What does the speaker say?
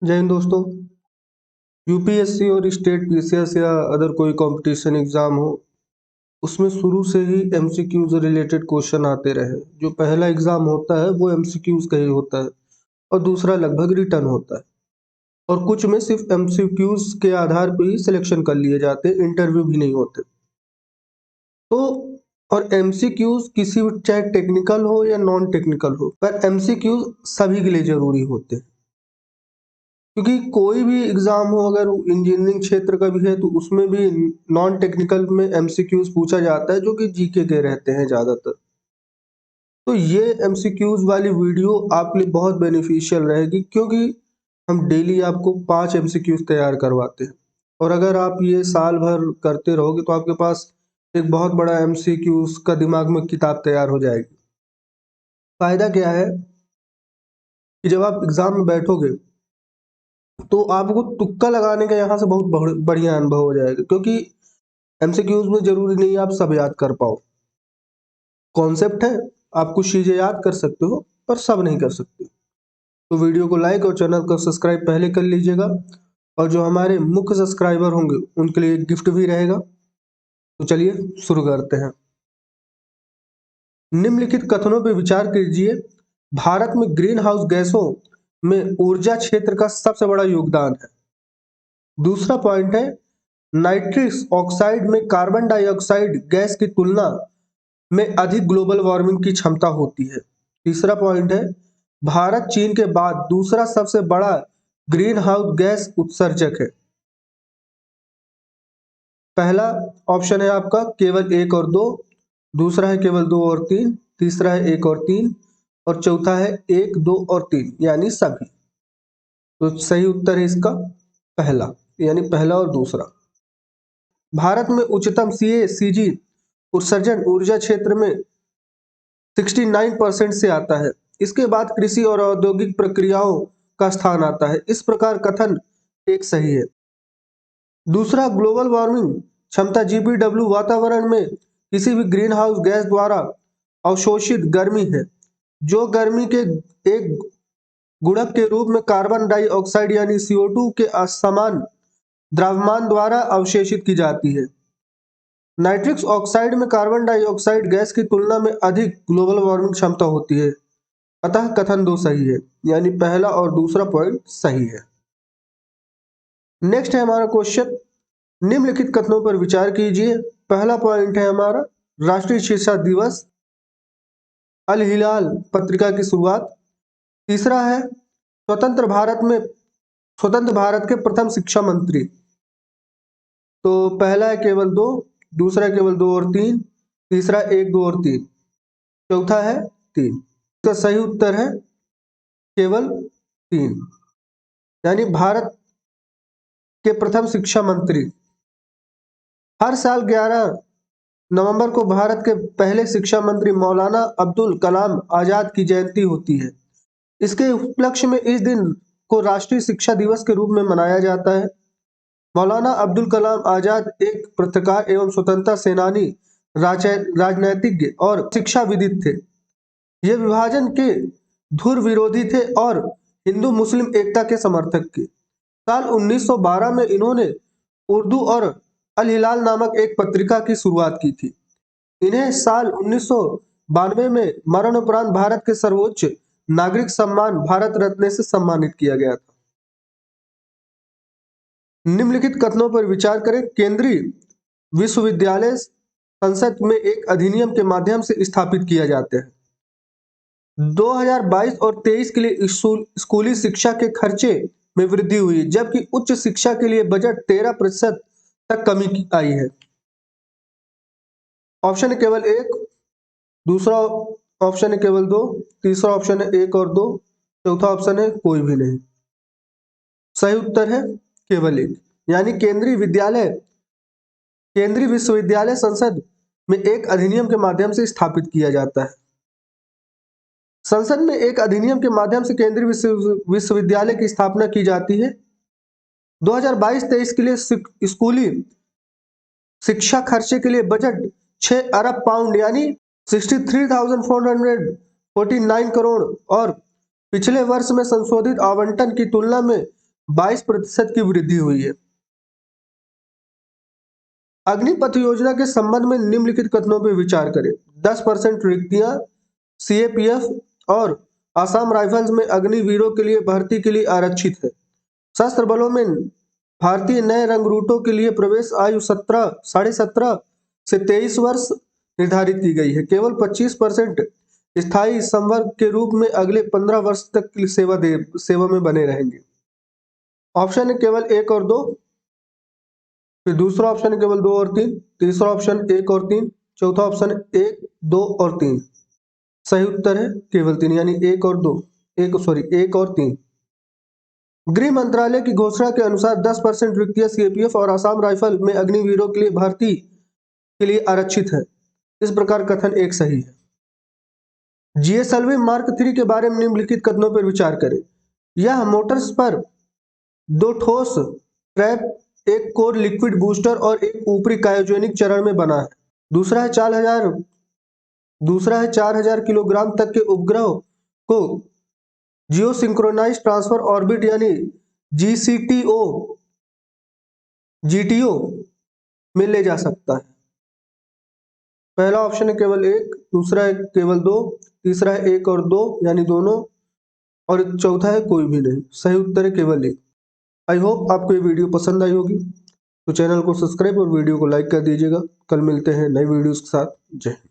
जय हिंद दोस्तों। यूपीएससी और स्टेट पीसीएस या अदर कोई कंपटीशन एग्जाम हो, उसमें शुरू से ही एमसीक्यूज रिलेटेड क्वेश्चन आते रहे। जो पहला एग्जाम होता है वो एमसीक्यूज का ही होता है और दूसरा लगभग रिटर्न होता है। और कुछ में सिर्फ एमसीक्यूज के आधार पर ही सिलेक्शन कर लिए जाते, इंटरव्यू भी नहीं होते। तो और एमसीक्यूज किसी भी, चाहे टेक्निकल हो या नॉन टेक्निकल हो, पर एमसीक्यूज सभी के लिए जरूरी होते हैं। क्योंकि कोई भी एग्जाम हो, अगर इंजीनियरिंग क्षेत्र का भी है तो उसमें भी नॉन टेक्निकल में एमसीक्यूज पूछा जाता है, जो कि जीके के रहते हैं ज्यादातर। तो ये एमसीक्यूज वाली वीडियो आपके लिए बहुत बेनिफिशियल रहेगी, क्योंकि हम डेली आपको 5 एमसीक्यूज तैयार करवाते हैं। और अगर आप ये साल भर करते रहोगे तो आपके पास एक बहुत बड़ा एमसीक्यूज का दिमाग में किताब तैयार हो जाएगी। फायदा क्या है कि जब आप एग्जाम में बैठोगे तो आपको तुक्का लगाने का यहाँ से बहुत बढ़िया अनुभव हो जाएगा, क्योंकि एमसीक्यूज में जरूरी नहीं आप सब याद कर पाओ। कॉन्सेप्ट है, आप कुछ चीजें याद कर सकते हो पर सब नहीं कर सकते। तो वीडियो को लाइक और चैनल को सब्सक्राइब पहले कर लीजिएगा, और जो हमारे मुख्य सब्सक्राइबर होंगे उनके लिए गिफ्ट भी रहेगा। तो चलिए शुरू करते हैं। निम्नलिखित कथनों पर विचार कीजिए। भारत में ग्रीन हाउस गैसों में ऊर्जा क्षेत्र का सबसे बड़ा योगदान है। दूसरा पॉइंट है, नाइट्रस ऑक्साइड में कार्बन डाइऑक्साइड गैस की तुलना में अधिक ग्लोबल वार्मिंग की क्षमता होती है। तीसरा पॉइंट है, भारत चीन के बाद दूसरा सबसे बड़ा ग्रीन हाउस गैस उत्सर्जक है। पहला ऑप्शन है आपका केवल 1 और 2, दूसरा है केवल 2 और 3, तीसरा है 1 और 3, और चौथा है 1, 2 और 3 यानी सभी। तो सही उत्तर है इसका पहला, यानी पहला और दूसरा। भारत में उच्चतम सीजी उत्सर्जन ऊर्जा क्षेत्र में 69% से आता है। इसके बाद कृषि और औद्योगिक प्रक्रियाओं का स्थान आता है। इस प्रकार कथन एक सही है। दूसरा, ग्लोबल वार्मिंग क्षमता जीपीडब्ल्यू वातावरण में किसी भी ग्रीन हाउस गैस द्वारा अवशोषित गर्मी है, जो गर्मी के एक गुणक के रूप में कार्बन डाइऑक्साइड यानी CO2 के असमान द्रव्यमान द्वारा अवशोषित की जाती है। नाइट्रस ऑक्साइड में कार्बन डाइऑक्साइड गैस की तुलना में अधिक ग्लोबल वार्मिंग क्षमता होती है। अतः कथन 2 सही है, यानी पहला और दूसरा पॉइंट सही है। नेक्स्ट है हमारा क्वेश्चन, निम्नलिखित कथनों पर विचार कीजिए। पहला पॉइंट है हमारा, राष्ट्रीय शिक्षा दिवस, अल हिलाल पत्रिका की शुरुआत। तीसरा है, स्वतंत्र भारत के प्रथम शिक्षा मंत्री। तो पहला है केवल 2, दूसरा केवल 2 और 3, तीसरा 1, 2 और 3, चौथा है 3। इसका सही उत्तर है केवल 3, यानी भारत के प्रथम शिक्षा मंत्री। हर साल 11 नवंबर को भारत के पहले शिक्षा मंत्री मौलाना अब्दुल कलाम आजाद की जयंती होती है। इसके उपलक्ष्य में इस दिन को राष्ट्रीय शिक्षा दिवस के रूप में मनाया जाता है। मौलाना अब्दुल कलाम आजाद एक पत्रकार एवं स्वतंत्रता सेनानी, राजनीतिज्ञ और शिक्षाविदित थे। ये विभाजन के धुर विरोधी थे और हिंदू मुस्लिम एकता के समर्थक थे। साल 1912 में इन्होंने उर्दू और अल हिलाल नामक एक पत्रिका की शुरुआत की थी। इन्हें साल 1992 में मरणोपरांत भारत के सर्वोच्च नागरिक सम्मान भारत रत्न से सम्मानित किया गया था। निम्नलिखित कथनों पर विचार करें। केंद्रीय विश्वविद्यालय संसद में एक अधिनियम के माध्यम से स्थापित किया जाते हैं। 2022 और 23 के लिए स्कूली शिक्षा के खर्चे में वृद्धि हुई, जबकि उच्च शिक्षा के लिए बजट 13% तक कमी आई है। ऑप्शन है केवल 1, दूसरा ऑप्शन है केवल 2, तीसरा ऑप्शन है 1 और 2, चौथा ऑप्शन है कोई भी नहीं। सही उत्तर है केवल 1, यानी केंद्रीय विश्वविद्यालय संसद में एक अधिनियम के माध्यम से स्थापित किया जाता है। संसद में एक अधिनियम के माध्यम से केंद्रीय विश्वविद्यालय की स्थापना की जाती है। 2022-23 के लिए स्कूली शिक्षा खर्चे के लिए बजट 6 अरब पाउंड यानी 63,449 करोड़ और पिछले वर्ष में संशोधित आवंटन की तुलना में 22% की वृद्धि हुई है। अग्निपथ योजना के संबंध में निम्नलिखित कथनों पर विचार करें। 10% रिक्तियां सीएपीएफ और आसाम राइफल्स में अग्निवीरों के लिए भर्ती के लिए आरक्षित है। सशस्त्र बलों में भारतीय नए रंगरूटों के लिए प्रवेश आयु 17 से 23 वर्ष निर्धारित की गई है। केवल 25% स्थायी संवर्ग के रूप में अगले 15 वर्ष तक की सेवा में बने रहेंगे। ऑप्शन है केवल 1 और 2, फिर दूसरा ऑप्शन है केवल 2 और 3, तीसरा ऑप्शन 1 और 3, चौथा ऑप्शन 1, 2 और 3। सही उत्तर है केवल 3, यानी 1 और 2, 1 और 3। गृह मंत्रालय की घोषणा के अनुसार 10% रिक्तियां सीएपीएफ और आसाम राइफल में अग्निवीरों के लिए भर्ती के लिए आरक्षित है। इस प्रकार कथन एक सही है। जीएसएलवी मार्क 3 के बारे में निम्नलिखित कथनों पर विचार करें। यह मोटर्स पर 2 ठोस ट्रैप, एक कोर लिक्विड बूस्टर और एक ऊपरी क्रायोजेनिक चरण में बना है। दूसरा है 4000 किलोग्राम तक के उपग्रह को जियो सिंक्रोनाइज ट्रांसफर ऑर्बिट यानी जीटीओ में ले जा सकता है। पहला ऑप्शन है केवल 1, दूसरा है केवल 2, तीसरा है 1 और 2 यानी दोनों, और चौथा है कोई भी नहीं। सही उत्तर है केवल 1। आई होप आपको ये वीडियो पसंद आई होगी, तो चैनल को सब्सक्राइब और वीडियो को लाइक कर दीजिएगा। कल मिलते हैं नई वीडियोस के साथ। जय हिंद।